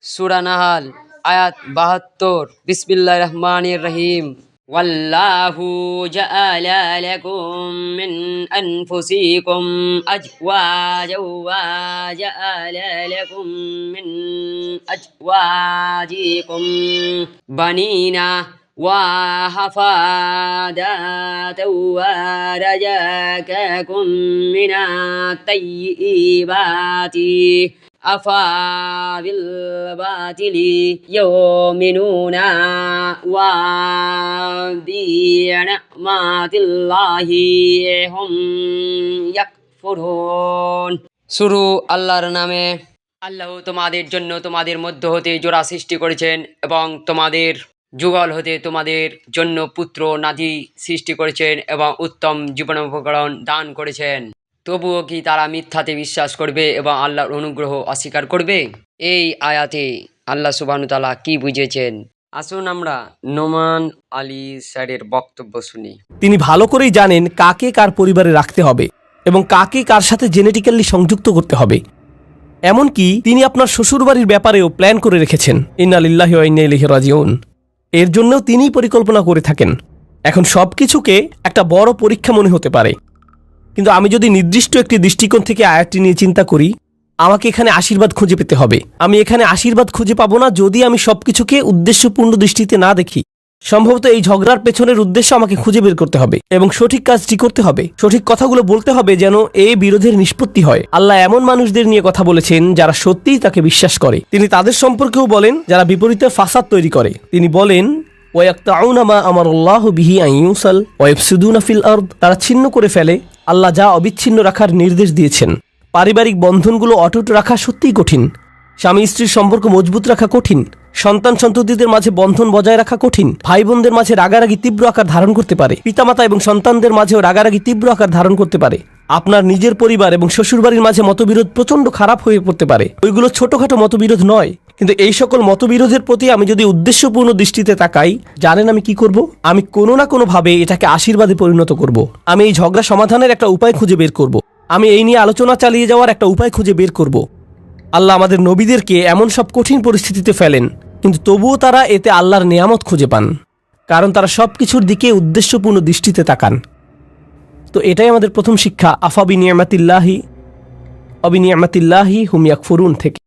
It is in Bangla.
সূরা নাহাল আয়াত ৭২। বিসমিল্লাহির রহমানির রহিম। ওয়াল্লাহু জাআলা লাকুম মিন আনফুসিকুম আজওয়াজাও ওয়া জাআলা লাকুম মিন আজওয়াজিকুম বানিনা ওয়া হাফাদাতাও ওয়া রাযাকাকুম মিনাত তাইয়্যিবাতি আফাবিল বাতিলি ইউমিনুনা ওয়া বিনি'মাতিল্লাহি হুম ইয়াকফুরুন। শুরু আল্লাহর নামে। আল্লাহ তোমাদের জন্য তোমাদের মধ্য হতে জোড়া সৃষ্টি করেছেন এবং তোমাদের যুগল হতে তোমাদের জন্য পুত্র নাতি সৃষ্টি করেছেন এবং উত্তম জীবনোপকরণ দান করেছেন। তবুও কি তারা মিথ্যাতে বিশ্বাস করবে এবং আল্লাহর অনুগ্রহ অস্বীকার করবে? এই আয়াতে আল্লাহ সুবহানাহু ওয়া তাআলা কি বুঝিয়েছেন, আসুন আমরা নোমান আলী স্যারের বক্তব্য শুনি। তিনি ভালো করেই জানেন কাকে কার পরিবারে রাখতে হবে এবং কাকে কার সাথে জেনেটিক্যালি সংযুক্ত করতে হবে। এমনকি তিনি আপনার শ্বশুরবাড়ির ব্যাপারেও প্ল্যান করে রেখেছেন। ইন্না লিল্লাহি ওয়া ইন্না ইলাইহি রাজিউন। এর জন্যও তিনিই পরিকল্পনা করে থাকেন। এখন সব কিছুকে একটা বড় পরীক্ষা মনে হতে পারে, কিন্তু আমি যদি নির্দিষ্ট একটি দৃষ্টিকোণ থেকে আয়াতটি নিয়ে চিন্তা করি, আমাকে এখানে আশীর্বাদ খুঁজে পেতে হবে। আমি এখানে আশীর্বাদ খুঁজে পাবো না যদি আমি সবকিছুকে উদ্দেশ্যপূর্ণ দৃষ্টিতে না দেখি। সম্ভবত এই ঝগড়ার পেছনের উদ্দেশ্য আমাকে খুঁজে বের করতে হবে এবং সঠিক কাজটি করতে হবে, সঠিক কথাগুলো বলতে হবে যেন এই বিরোধের নিষ্পত্তি হয়। আল্লাহ এমন মানুষদের নিয়ে কথা বলেছেন যারা সত্যিই তাকে বিশ্বাস করে। তিনি তাদের সম্পর্কেও বলেন যারা বিপরীতে ফাসাদ তৈরি করে। তিনি বলেন ওয়ায়াকতাউনা মা আমারাল্লাহু বিহি আন ইউসাল ওয়া ইফসিদুনা ফিল আরদ। তারা ছিন্ন করে ফেলে আল্লাহ যা অবিচ্ছিন্ন রাখার নির্দেশ দিয়েছেন। পারিবারিক বন্ধনগুলো অটুট রাখা সত্যিই কঠিন। স্বামী স্ত্রীর সম্পর্ক মজবুত রাখা কঠিন। সন্তান সন্ততিদের মাঝে বন্ধন বজায় রাখা কঠিন। ভাই বোনদের মাঝে রাগারাগি তীব্র আকার ধারণ করতে পারে। পিতামাতা এবং সন্তানদের মাঝেও রাগারাগি তীব্র আকার ধারণ করতে পারে। আপনার নিজের পরিবার এবং শ্বশুরবাড়ির মাঝে মতবিরোধ প্রচণ্ড খারাপ হয়ে পড়তে পারে। ওইগুলো ছোটখাটো মতবিরোধ নয়, কিন্তু এই সকল মতবিরোধের প্রতি আমি যদি উদ্দেশ্যপূর্ণ দৃষ্টিতে তাকাই, জানেন আমি কি করব? আমি কোনো না কোনোভাবে এটাকে আশীর্বাদে পরিণত করব। আমি এই ঝগড়া সমাধানের একটা উপায় খুঁজে বের করব। আমি এই নিয়ে আলোচনা চালিয়ে যাওয়ার একটা উপায় খুঁজে বের করব। আল্লাহ আমাদের নবীদেরকে এমন সব কঠিন পরিস্থিতিতে ফেলেন, কিন্তু তবুও তারা এতে আল্লাহর নেয়ামত খুঁজে পান, কারণ তারা সব কিছুর দিকে উদ্দেশ্যপূর্ণ দৃষ্টিতে তাকান। তো এটাই আমাদের প্রথম শিক্ষা, আফা বিনি'মাতিল্লাহি হুম ইয়াকফুরুন থেকে।